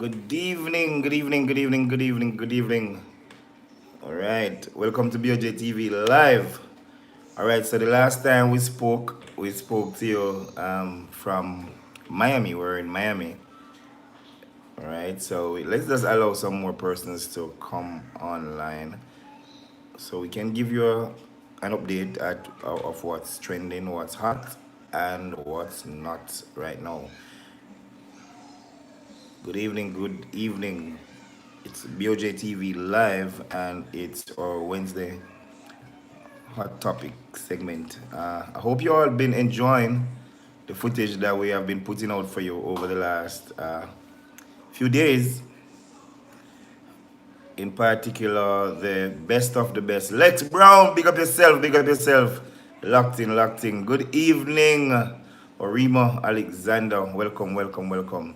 Good evening, good evening, good evening, good evening, good evening. All right, welcome to BOJTV live. All right, so the last time we spoke to you from Miami. We're in Miami. All right, so let's just allow some more persons to come online so we can give you an update of what's trending, what's hot, and what's not right now. Good evening, good evening. It's BOJ TV live and it's our Wednesday hot topic segment. I hope you all been enjoying the footage that we have been putting out for you over the last few days. In particular, the best of the best. Lex Brown, big up yourself, big up yourself. Locked in, locked in. Good evening, Orima Alexander. Welcome, welcome, welcome.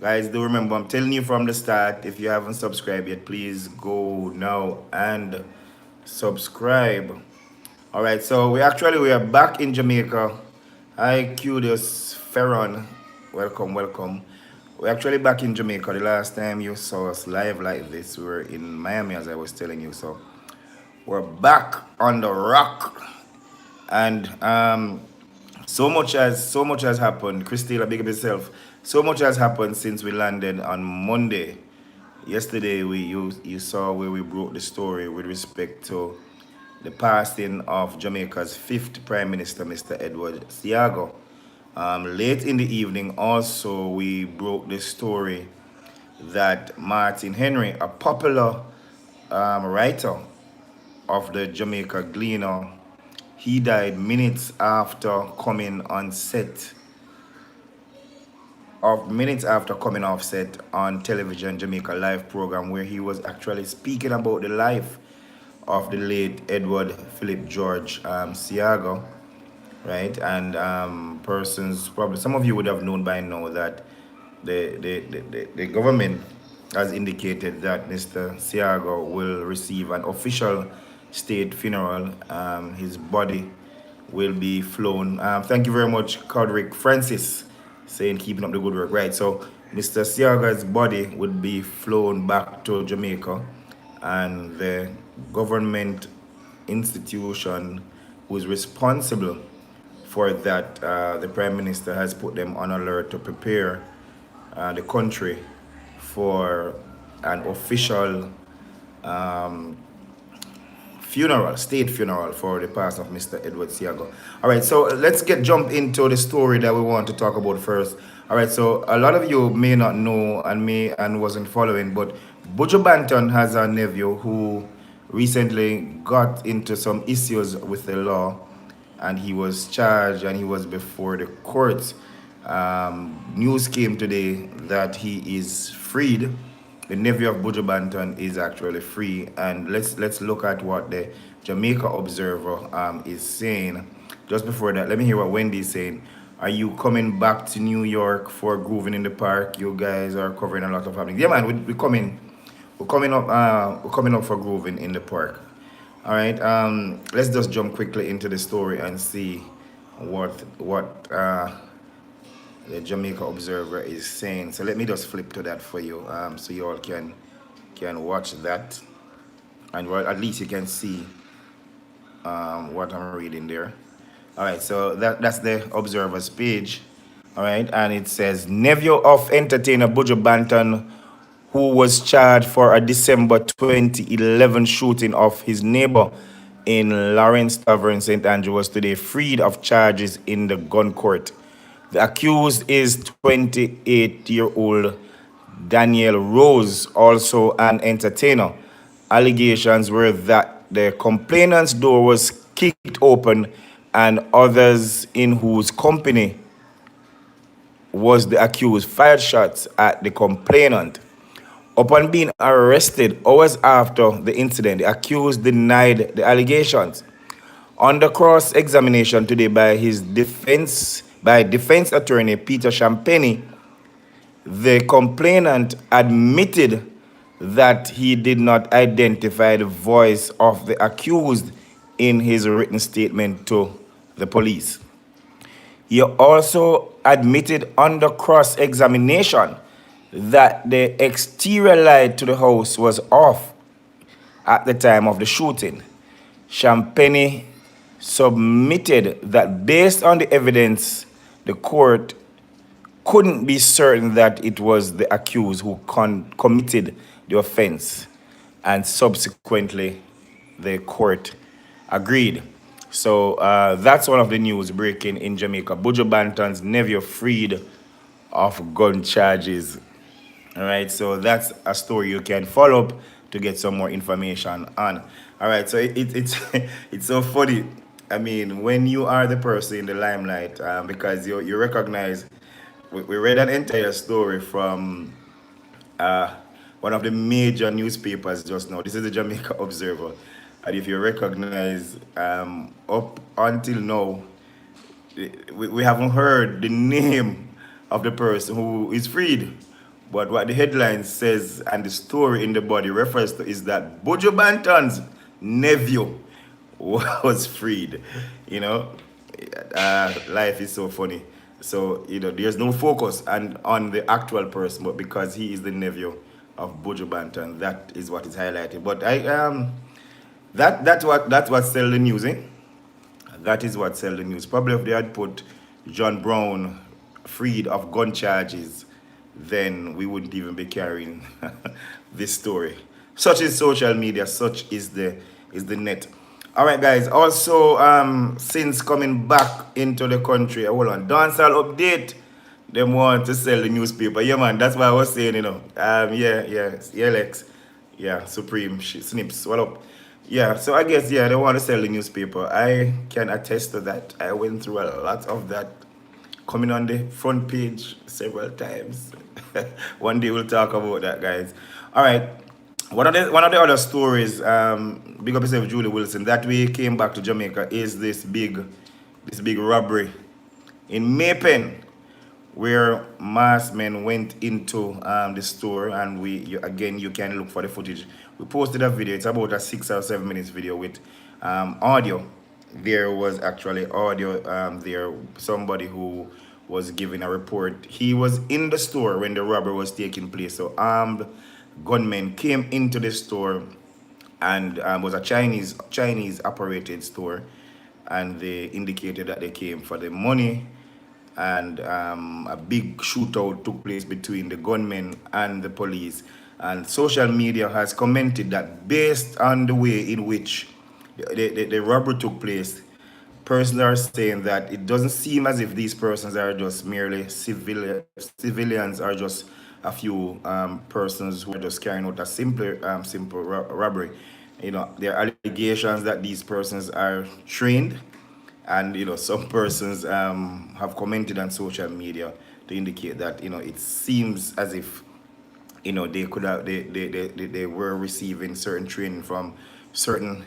Guys, do remember, I'm telling you from the start, if you haven't subscribed yet, please go now and subscribe. All right, so we are back in Jamaica. Hi, Curious Ferron. Welcome, welcome. We're actually back in Jamaica. The last time you saw us live like this, we were in Miami, as I was telling you. So we're back on the rock, and so much has happened. Christina, big up yourself. So much has happened since we landed on Monday. Yesterday, you saw where we broke the story with respect to the passing of Jamaica's fifth Prime Minister, Mr. Edward Seago. Late in the evening, also, we broke the story that Martin Henry, a popular writer of the Jamaica Gleaner, he died minutes after coming on set, of minutes after coming off set on television Jamaica Live program, where he was actually speaking about the life of the late Edward Philip George Seago, right? And persons, probably some of you would have known by now that the government has indicated that Mr. Seago will receive an official state funeral. His body will be flown. Thank you very much, Codrick Francis, saying keeping up the good work. Right, so Mr. Seaga's body would be flown back to Jamaica, and the government institution who is responsible for that, the Prime Minister has put them on alert to prepare the country for an official funeral, state funeral for the passing of Mr. Edward Seago. All right, so let's jump into the story that we want to talk about first. All right, so a lot of you may not know and wasn't following, but BUJU Banton has a nephew who recently got into some issues with the law, and he was charged and he was before the courts. News came today that he is freed. The nephew of BUJU Banton is actually free, and let's look at what the Jamaica Observer is saying. Just before that, let me hear what Wendy is saying. Are you coming back to New York for grooving in the park? You guys are covering a lot of happenings. Yeah, man, we're coming. We're coming up for grooving in the park. All right. Let's just jump quickly into the story and see what the Jamaica Observer is saying. So let me just flip to that for you, so you all can watch that, and well, at least you can see what I'm reading there. All right, so that's the Observer's page. All right, and it says nephew of entertainer BUJU Banton, who was charged for a December 2011 shooting of his neighbor in Lawrence Tavern, St. Andrew, was today freed of charges in the gun court. The accused is 28-year-old Daniel Rose, also an entertainer. Allegations were that the complainant's door was kicked open and others in whose company was the accused fired shots at the complainant. Upon being arrested hours after the incident, the accused denied the allegations. Under cross-examination today by defense attorney Peter Champagne, the complainant admitted that he did not identify the voice of the accused in his written statement to the police. He also admitted under cross-examination that the exterior light to the house was off at the time of the shooting. Champagne submitted that based on the evidence, the court couldn't be certain that it was the accused who committed the offense, and subsequently, the court agreed. So that's one of the news breaking in Jamaica. Buju Banton's nephew freed of gun charges. All right, so that's a story you can follow up to get some more information on. All right, so it's it's so funny. I mean, when you are the person in the limelight, because you recognize, we read an entire story from one of the major newspapers just now. This is the Jamaica Observer, and if you recognize, up until now, we haven't heard the name of the person who is freed. But what the headline says and the story in the body refers to is that BUJU Banton's nephew was freed. You know, life is so funny. So, there's no focus on the actual person, but because he is the nephew of BUJU Banton, that is what is highlighted. But that's what sell the news, eh? That is what sell the news. Probably if they had put John Brown freed of gun charges, then we wouldn't even be carrying this story. Such is social media, such is the net. All right, guys. Also, since coming back into the country, hold on, dancehall update. Them want to sell the newspaper. Yeah, man. That's why I was saying, yeah, Lex. Yeah, Supreme, Snips, what up? Yeah, so I guess, yeah, they want to sell the newspaper. I can attest to that. I went through a lot of that, coming on the front page several times. One day we'll talk about that, guys. All right. One of the other stories, big up yourself, Julie Wilson, that we came back to Jamaica is this big robbery in Maypen, where masked men went into the store, and you can look for the footage. We posted a video. It's about a 6 or 7 minutes video with audio. There was actually audio there. Somebody who was giving a report. He was in the store when the robbery was taking place. So armed gunmen came into the store, and was a Chinese operated store, and they indicated that they came for the money, and a big shootout took place between the gunmen and the police. And social media has commented that based on the way in which the robbery took place, persons are saying that it doesn't seem as if these persons are just merely civilians, or just a few persons who are just carrying out a simple robbery. There are allegations that these persons are trained, and some persons have commented on social media to indicate that it seems as if they could have they were receiving certain training from certain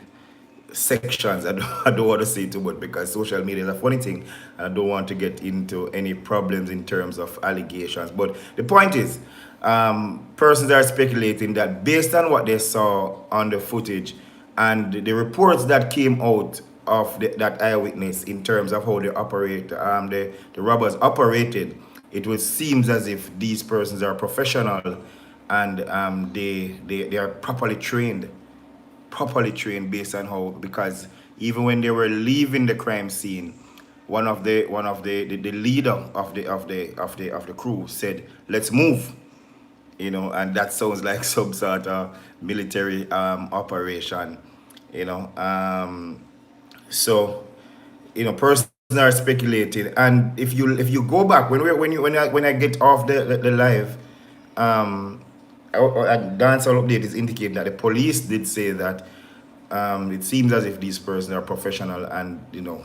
sections. I don't want to say too much because social media is a funny thing, and I don't want to get into any problems in terms of allegations. But the point is, persons are speculating that based on what they saw on the footage and the reports that came out of that eyewitness in terms of how they operate, the robbers operated, seems as if these persons are professional, and they are properly trained based on how, because even when they were leaving the crime scene, one of the leader of the crew said, "Let's move," and that sounds like some sort of military operation, so persons are speculating. And if you go back, when I get off the live, dancehall update is indicating that the police did say that it seems as if these persons are professional, and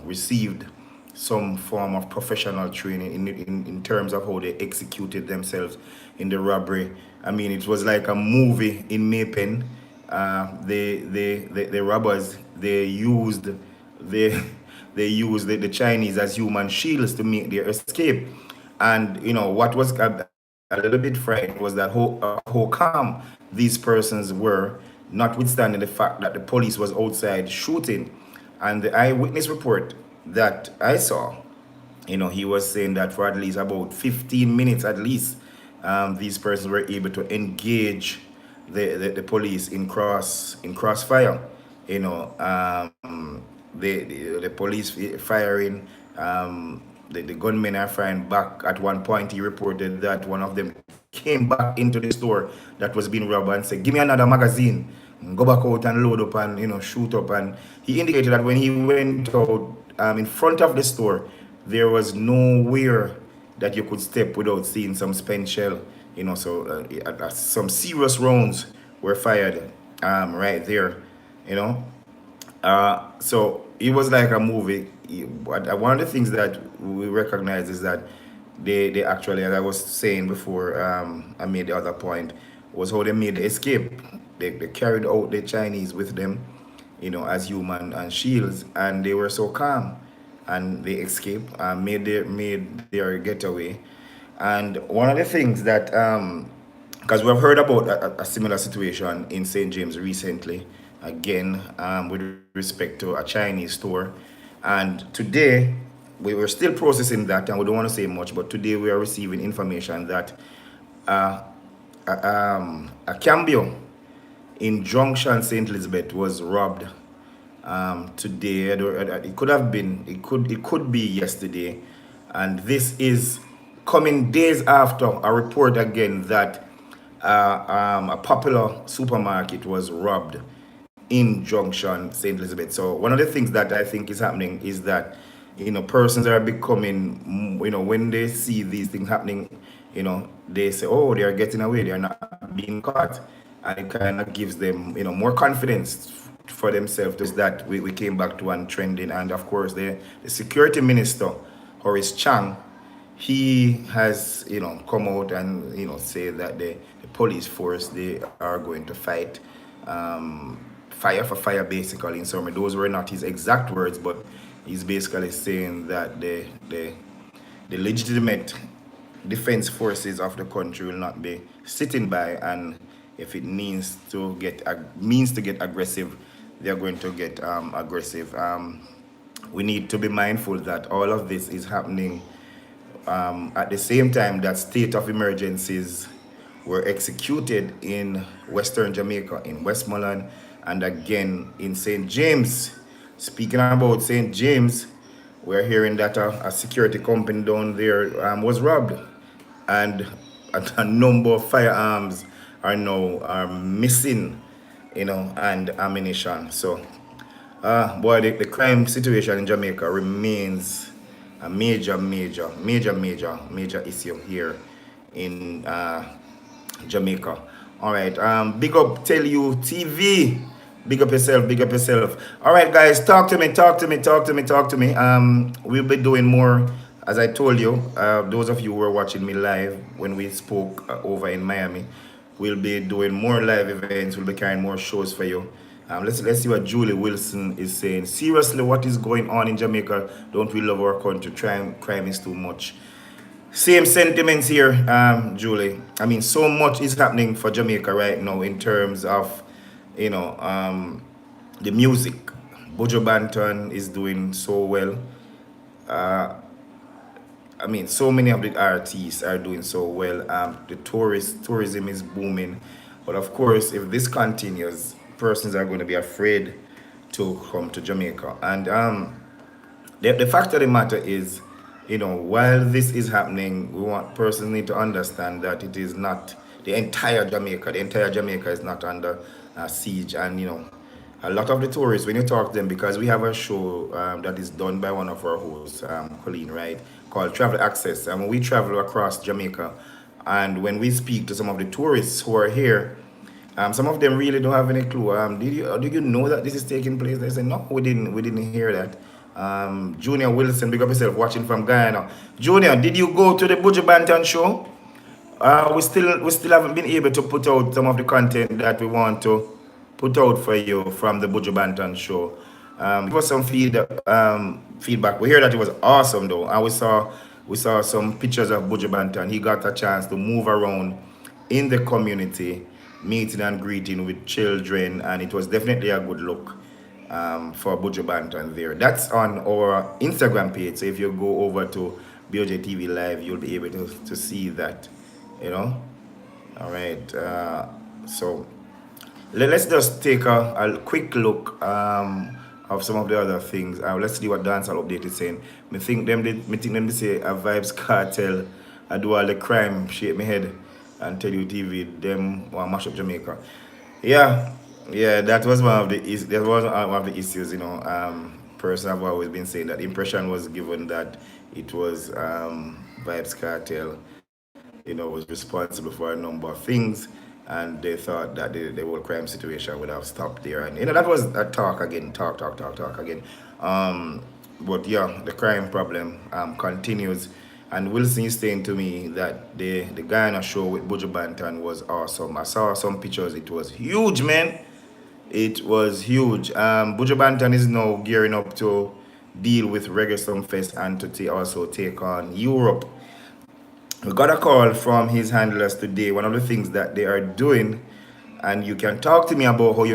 received some form of professional training in terms of how they executed themselves in the robbery. I mean, it was like a movie in Maypen. The robbers, they used the Chinese as human shields to make their escape. And what was a little bit frightening was that how calm these persons were, notwithstanding the fact that the police was outside shooting. And the eyewitness report that I saw, he was saying that for at least about 15 minutes at least, these persons were able to engage the police in crossfire. You know, the police firing, the gunmen are firing back. At one point, he reported that one of them came back into the store that was being robbed and said, "Give me another magazine." Go back out and load up and shoot up. And he indicated that when he went out in front of the store, there was nowhere that you could step without seeing some spent shell. So some serious rounds were fired right there. You know, so it was like a movie. One of the things that we recognize is that they actually, as I was saying before, I made the other point, was how they made the escape. They carried out the Chinese with them, as human and shields, and they were so calm, and they escaped, made their getaway. And one of the things that, because we've heard about a similar situation in St. James recently, again, with respect to a Chinese store. And today, we were still processing that, and we don't want to say much, but today we are receiving information that a Cambio in Junction St. Elizabeth was robbed today. It could have been, it could be yesterday, and this is coming days after a report again that a popular supermarket was robbed in Junction St. Elizabeth. So one of the things that I think is happening is that persons are becoming, when they see these things happening, they say, oh, they are getting away, they are not being caught, and it kind of gives them more confidence for themselves. Just that we came back to one trending, and of course the security minister Horace Chang, he has come out and say that the police force, they are going to fight fire for fire, basically. In summary, those were not his exact words, but he's basically saying that the legitimate defense forces of the country will not be sitting by, and if it means to get aggressive, they're going to get aggressive. We need to be mindful that all of this is happening at the same time that state of emergencies were executed in Western Jamaica, in Westmoreland, and again in St. James. Speaking about St. James, we're hearing that a security company down there was robbed, and a number of firearms are missing, and ammunition. So, boy, the crime situation in Jamaica remains a major issue here in Jamaica. All right, big up Tell You TV. Big up yourself, big up yourself. All right, guys, talk to me. We'll be doing more, as I told you. Those of you who were watching me live when we spoke over in Miami, we'll be doing more live events. We'll be carrying more shows for you. Let's see what Julie Wilson is saying. Seriously, what is going on in Jamaica? Don't we love our country? Crime is too much. Same sentiments here, Julie. I mean, so much is happening for Jamaica right now in terms of the music. BUJU Banton is doing so well. I mean, so many of the artists are doing so well. The tourism is booming. But of course, if this continues, persons are going to be afraid to come to Jamaica. And the fact of the matter is, while this is happening, we want persons need to understand that it is not the entire Jamaica. The entire Jamaica is not under siege. And a lot of the tourists, when you talk to them, because we have a show that is done by one of our hosts, Colleen, right, called Travel Access. And when we travel across Jamaica, and when we speak to some of the tourists who are here, some of them really don't have any clue. Did you know that this is taking place? They say, no, we didn't hear that. Junior Wilson, big up yourself, watching from Guyana. Junior, did you go to the BUJU Banton show? We still haven't been able to put out some of the content that we want to put out for you from the BUJU Banton show. Give us some feedback. We hear that it was awesome though, and we saw some pictures of BUJU Banton. He got a chance to move around in the community, meeting and greeting with children, and it was definitely a good look for BUJU Banton there. That's on our Instagram page, so if you go over to BOJTV Live, you'll be able to see that you know. All right. So let's just take a quick look of some of the other things. Let's see what Dancehall Update is saying. Me think them they say a Vibes Cartel. I do all the crime, shake my head, and tell you TV them want mash up Jamaica. Yeah, yeah, that was one of the issues. Person have always been saying that impression was given that it was Vibes Cartel, was responsible for a number of things, and they thought that the whole crime situation would have stopped there. And that was a talk again, talk again. But yeah, the crime problem continues. And Wilson is saying to me that the GnN show with BUJU Banton was awesome. I saw some pictures. It was huge, man. It was huge. BUJU Banton is now gearing up to deal with Reggae Fest and to also take on Europe. We got a call from his handlers today. One of the things that they are doing, and you can talk to me about what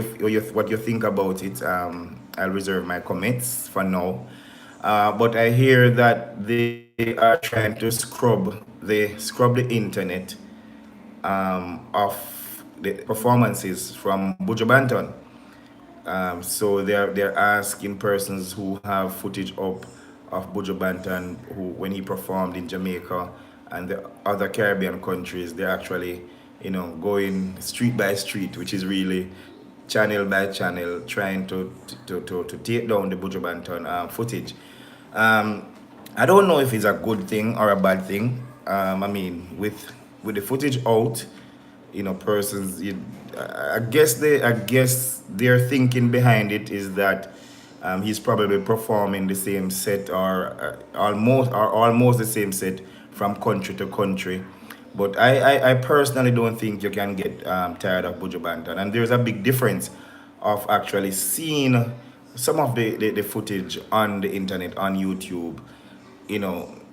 you think about it. I'll reserve my comments for now. But I hear that they are trying to scrub the internet of the performances from BUJU Banton. So they're asking persons who have footage up of BUJU Banton when he performed in Jamaica and the other Caribbean countries. They're actually, going street by street, which is really channel by channel, trying to take down the BUJU Banton footage. I don't know if it's a good thing or a bad thing. I mean, with the footage out, persons. I guess their thinking behind it is that he's probably performing the same set or almost the same set from country to country. But I personally don't think you can get tired of BUJU Banton, and there's a big difference of actually seeing some of the footage on the internet on YouTube,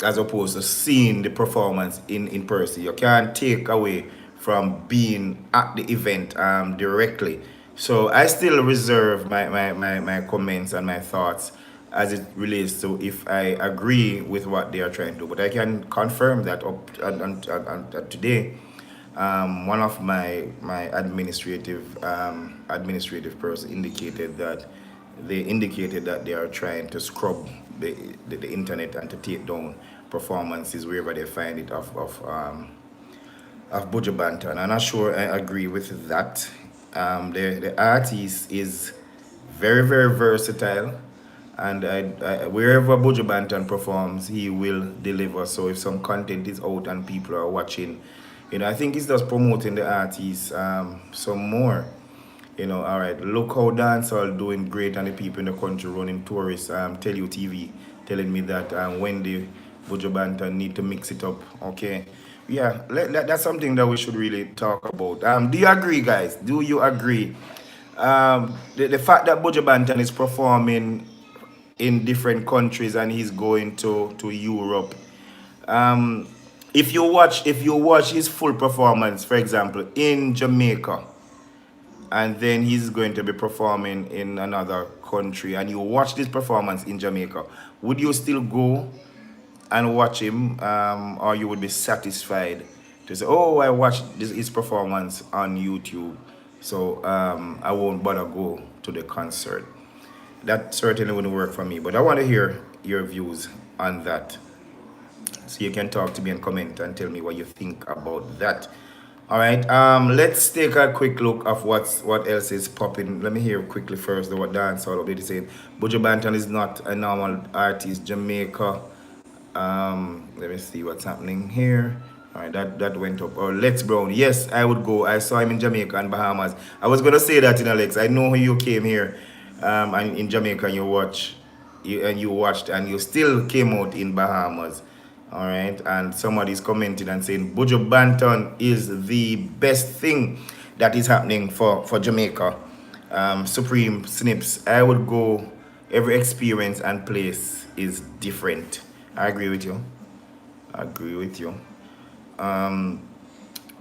as opposed to seeing the performance in person. You can't take away from being at the event directly. So I still reserve my comments and my thoughts as it relates to if I agree with what they are trying to do. But I can confirm that today, one of my administrative person indicated that they are trying to scrub the internet and to take down performances wherever they find it of BUJU Banton. I'm not sure I agree with that. The artist is very, very versatile, and wherever BUJU Banton performs, he will deliver. So if some content is out and people are watching, I think it's just promoting the artist some more. All right, look how dancehall doing great, and the people in the country running tourists. Tell you TV telling me that when the BUJU Banton need to mix it up. Okay, yeah, that's something that we should really talk about. Do you agree, guys? Do you agree? The fact that BUJU Banton is performing in different countries and he's going to Europe. If you watch his full performance, for example, in Jamaica, and then he's going to be performing in another country, and you watch this performance in Jamaica, would you still go and watch him, or you would be satisfied to say, oh, I watched his performance on YouTube, so I won't bother go to the concert? That certainly wouldn't work for me, but I want to hear your views on that. So you can talk to me and comment and tell me what you think about that. All right, let's take a quick look of what else is popping. Let me hear quickly first what Dancehall Update is saying. BUJU Banton is not a normal artist. Jamaica. Let me see what's happening here. All right, that went up. Oh, Lex Brown. Yes, I would go. I saw him in Jamaica and Bahamas. I was gonna say that in Alex. I know you came here, and in Jamaica and you watched and you still came out in Bahamas. All right, and somebody's commenting and saying BUJU Banton is the best thing that is happening for Jamaica. Supreme Snips, I would go. Every experience and place is different. I agree with you.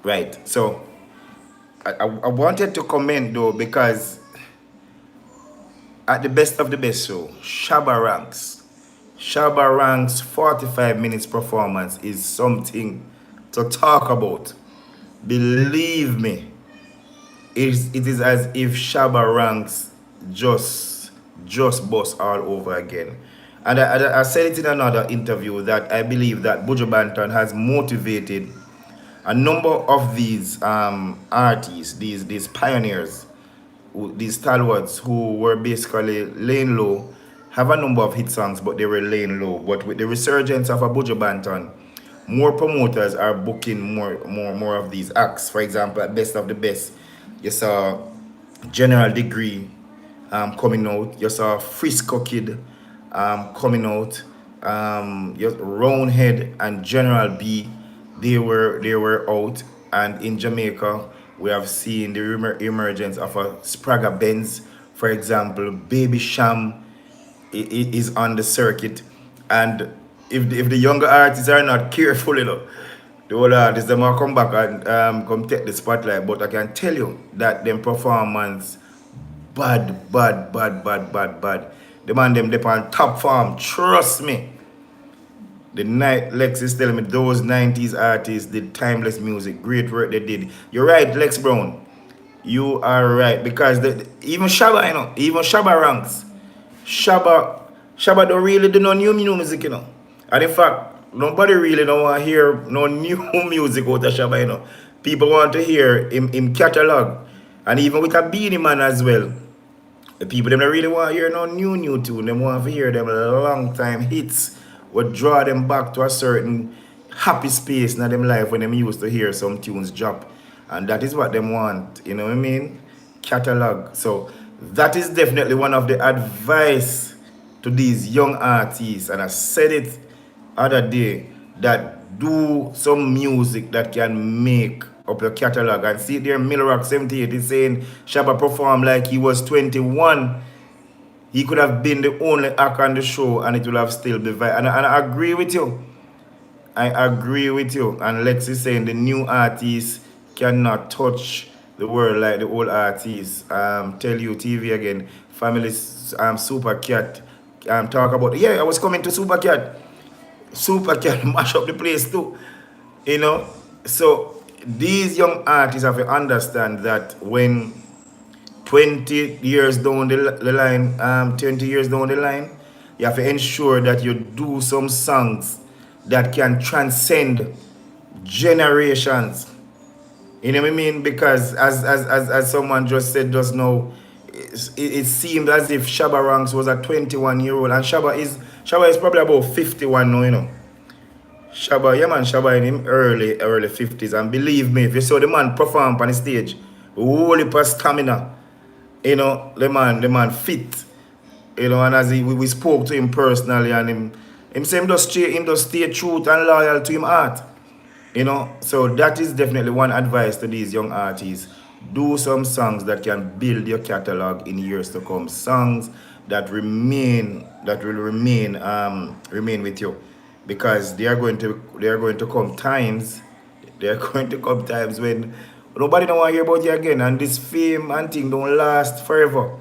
Right, so I wanted to comment though, because at the best of the best show, Shabba Ranks 45 minutes performance is something to talk about. Believe me, it is as if Shabba ranks just bust all over again. And I said it in another interview that I believe that BUJU Banton has motivated a number of these artists, these pioneers, these stalwarts who were basically laying low, have a number of hit songs, but they were laying low. But with the resurgence of a BUJU Banton, more promoters are booking more of these acts. For example, at Best of the Best, you saw General Degree coming out. You saw Frisco Kid coming out. Roundhead and General B, they were out. And in Jamaica, we have seen the emergence of a Sprague Benz, for example. Baby Sham is on the circuit, and if the younger artists are not careful, the older artists them will come back and come take the spotlight. But I can tell you that them performance bad, bad, bad, bad, bad, bad. The man them on top form. Trust me. The night Lex is telling me those 90s artists did timeless music, great work they did. You're right, Lex Brown. You are right, because even Shabba, even Shabba ranks. Shabba, Shabba don't really do no new music, And in fact, nobody really don't want to hear no new music out of Shabba, People want to hear him catalog. And even with a Beanie Man as well. The people them don't really want to hear no new tune. They want to hear them long time hits what draw them back to a certain happy space in them life when them used to hear some tunes drop. And that is what them want, you know what I mean? Catalog. So that is definitely one of the advice to these young artists. And I said it other day, that do some music that can make up your catalog. And see there, Millrock 78 is saying Shabba performed like he was 21. He could have been the only act on the show and it would have still been viral. And I agree with you. I agree with you. And Lex is saying the new artists cannot touch the world like the old artists. Tell you TV again. Family Super Cat. Talk about, yeah, I was coming to Super Cat. Super Cat mash up the place too. So these young artists have to understand that when 20 years down the line, 20 years down the line, you have to ensure that you do some songs that can transcend generations. You know what I mean? Because as someone just said just now, it seemed as if Shabba Ranks was a 21-year-old, and Shabba is probably about 51 now, Shabba, yeah man, Shabba in him early 50s, and believe me, if you saw the man perform on the stage, whole heap of stamina, the man fit, and as we spoke to him personally, and him say him just stay true and loyal to him heart. So that is definitely one advice to these young artists. Do some songs that can build your catalog in years to come. Songs that will remain with you, because there are going to come times when nobody don't want to hear about you again, and this fame and thing don't last forever.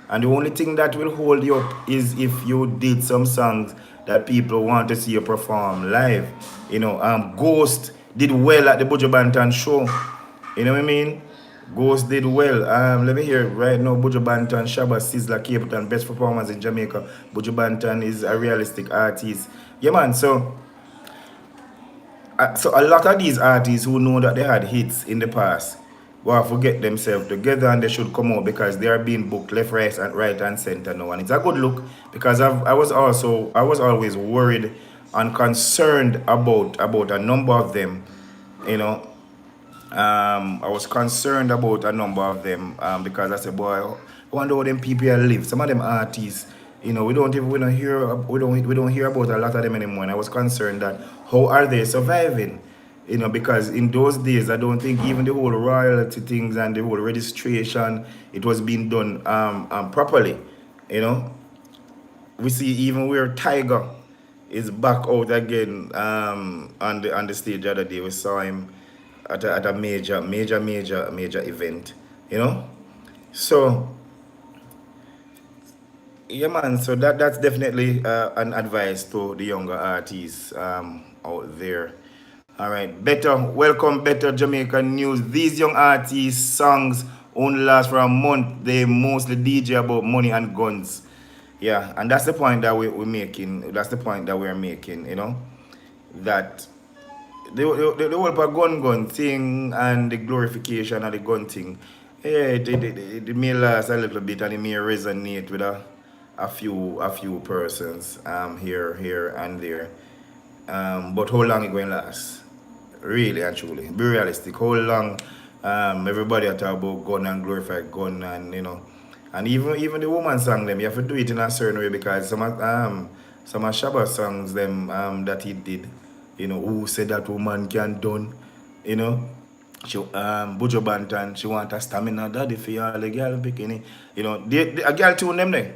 And the only thing that will hold you up is if you did some songs that people want to see you perform live. Ghost did well at the BUJU Banton show. You know what I mean? Ghost did well. Let me hear right now. BUJU Banton, Shabba, Sizzla, Capleton, best performance in Jamaica. BUJU Banton is a realistic artist. Yeah, man. So a lot of these artists who know that they had hits in the past will have to get themselves together, and they should come out, because they are being booked left, right, and center now. And it's a good look, because I was always worried and concerned about a number of them. I was concerned about a number of them, because I said, boy, I wonder how them people live. Some of them artists, we don't hear about a lot of them anymore. And I was concerned that how are they surviving? Because in those days, I don't think even the whole royalty things and the whole registration, it was being done properly. We see even where Tiger is back out again on the stage the other day. We saw him at a major event. So yeah, man. So that's definitely an advice to the younger artists out there. All right, better welcome, better Jamaican news. These young artists' songs only last for a month. They mostly DJ about money and guns. Yeah, and that's the point that we're making. That's the point that we're making. You know, that the whole gun thing and the glorification of the gun thing, yeah, it may last a little bit and it may resonate with a few persons here and there. But how long it going to last? Really and truly. Be realistic. How long everybody talk about gun and glorify gun and and even the woman song them, you have to do it in a certain way because some of Shabba songs them that he did, who said that woman can done, you know. She BUJU BANTON, she want a stamina daddy for all the girl bikini. A girl tune them there.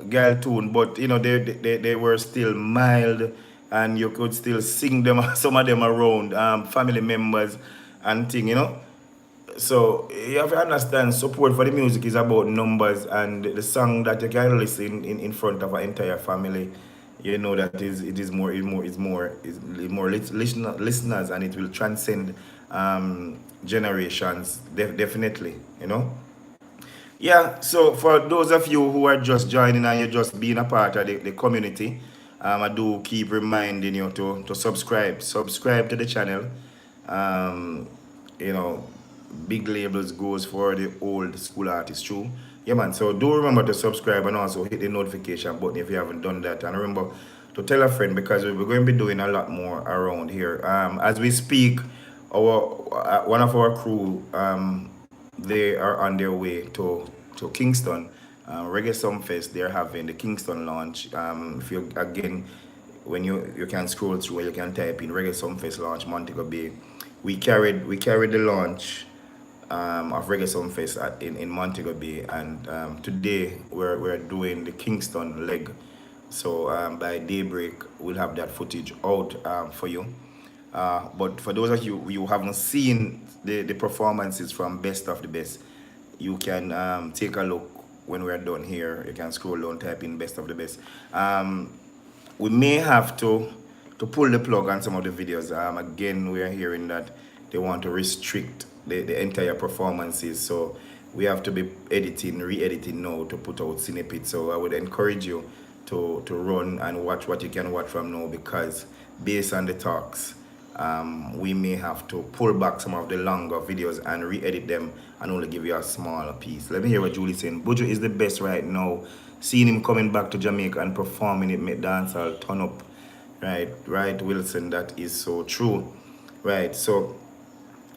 Girl tune, but they were still mild and you could still sing them some of them around family members and thing. So you have to understand support for the music is about numbers and the song that you can listen in front of an entire family. That it is more listeners and it will transcend generations definitely. Yeah, so for those of you who are just joining and you're just being a part of the community, I do keep reminding you to subscribe to the channel. um, you know, Big labels goes for the old school artists too. Yeah man, so do remember to subscribe and also hit the notification button if you haven't done that. And remember to tell a friend because we're going to be doing a lot more around here. As we speak, our one of our crew, they are on their way to Kingston. Reggae Sumfest, they're having the Kingston launch. If you again, when you can scroll through, you can type in Reggae Sumfest launch Montego Bay. We carried the launch of Reggae Sumfest in Montego Bay, and today we're doing the Kingston leg. So by daybreak we'll have that footage out for you. But for those of you who haven't seen the performances from Best of the Best, you can take a look when we're done here. You can scroll down, type in Best of the Best. We may have to pull the plug on some of the videos. Again, we are hearing that they want to restrict the entire performances, so we have to be re-editing now to put out snippets. So I would encourage you to run and watch what you can watch from now, because based on the talks, we may have to pull back some of the longer videos and re-edit them and only give you a smaller piece. Let me hear what Julie's saying. Buju is the best right now. Seeing him coming back to Jamaica and performing it make dancehall turn up. Right, Wilson, that is so true. Right, so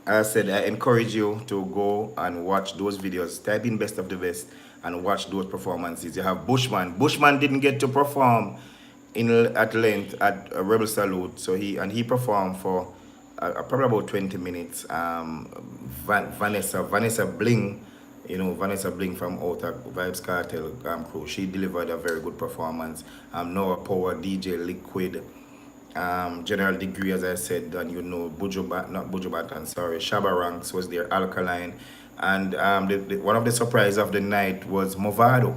as I said, I encourage you to go and watch those videos. Type in Best of the Best and watch those performances. You have Bushman. Bushman didn't get to perform at length at Rebel Salute, so he performed for probably about 20 minutes. Vanessa Bling, Vanessa Bling from Outer Vibes Cartel crew, she delivered a very good performance. Noah Power, DJ Liquid, General Degree, as I said, and not BUJU BANTON, sorry, Shabba Ranks was there, Alkaline, and one of the surprises of the night was Movado.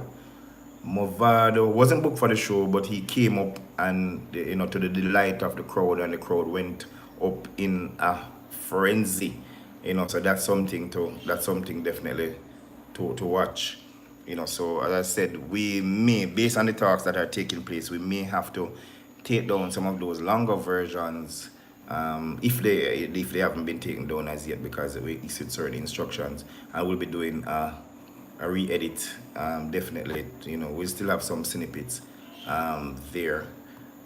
Movado wasn't booked for the show, but he came up and to the delight of the crowd, and the crowd went up in a frenzy. So that's something definitely to watch. So as I said, we may, based on the talks that are taking place, we may have to take down some of those longer versions if they haven't been taken down as yet, because we issued certain instructions, and we'll be doing a re-edit definitely. We still have some snippets there,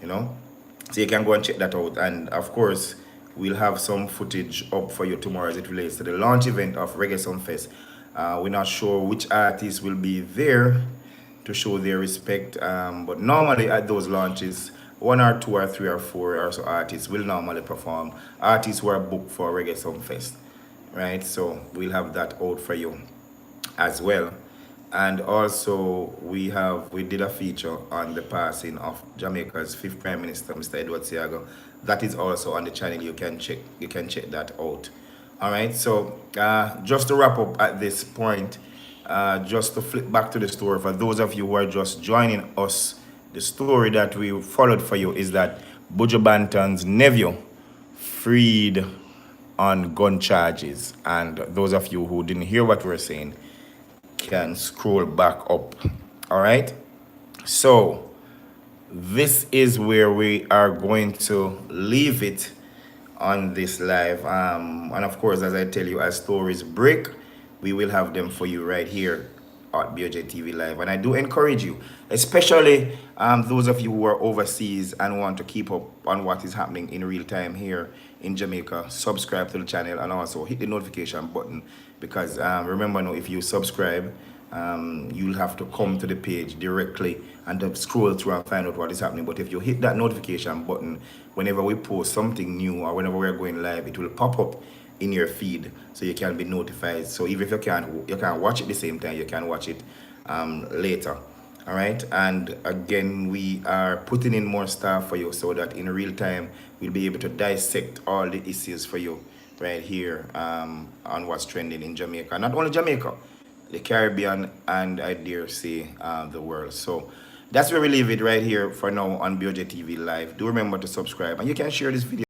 so you can go and check that out. And of course we'll have some footage up for you tomorrow as it relates to the launch event of Reggae Sumfest. We're not sure which artists will be there to show their respect, but normally at those launches, 1 or 2 or 3 or 4 or so artists will normally perform, artists who are booked for Reggae Sumfest, right? So we'll have that out for you as well. And also we did a feature on the passing of Jamaica's 5th Prime Minister, Mr. Edward Seago. That is also on the channel. You can check that out. All right, so just to wrap up at this point, just to flip back to the story for those of you who are just joining us, the story that we followed for you is that BUJU BANTON's nephew freed on gun charges. And those of you who didn't hear what we were saying can scroll back up. All right. So this is where we are going to leave it on this live. And of course, as I tell you, as stories break, we will have them for you right here at BOJTV Live. And I do encourage you, especially those of you who are overseas and want to keep up on what is happening in real time here in Jamaica, subscribe to the channel and also hit the notification button, because remember now, if you subscribe, you'll have to come to the page directly and then scroll through and find out what is happening. But if you hit that notification button, whenever we post something new or whenever we're going live, it will pop up in your feed so you can be notified. So even if you can't watch it the same time, you can watch it later. All right. And again, we are putting in more stuff for you so that in real time we'll be able to dissect all the issues for you right here on what's trending in Jamaica. Not only Jamaica, the Caribbean, and I dare say the world. So that's where we leave it right here for now on BOJTV Live. Do remember to subscribe, and you can share this video.